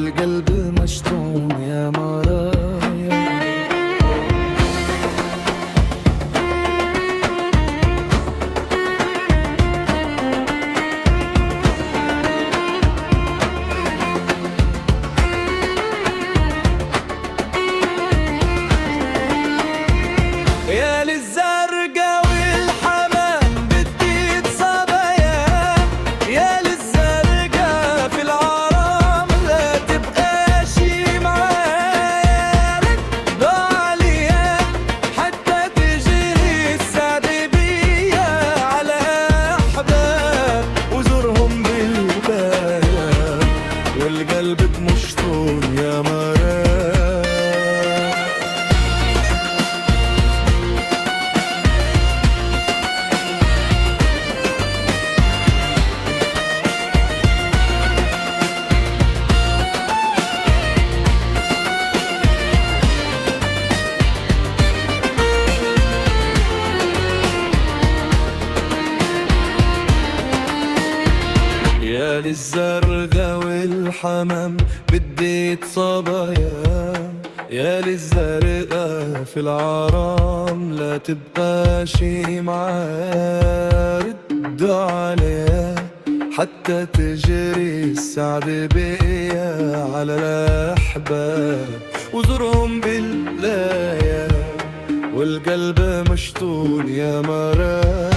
والقلب مشطون يا مرايا. يا للزرقا والحمام بديت صبايا، يا للزرقا في العرام لا تبقى شي معايا. ردوا عليا حتى تجري السعد بيا على أحباب وزورهم بالبايا، والقلب بمشطون يا مرايا. يا للزرقا والحمام بديت صبايا، يا للزرقا في العرام لا تبقى شي معايا. ردوا عليا حتى تجري السعد بيا على الأحباب وزورهم باللايا، والقلب مشطون يا مرايا.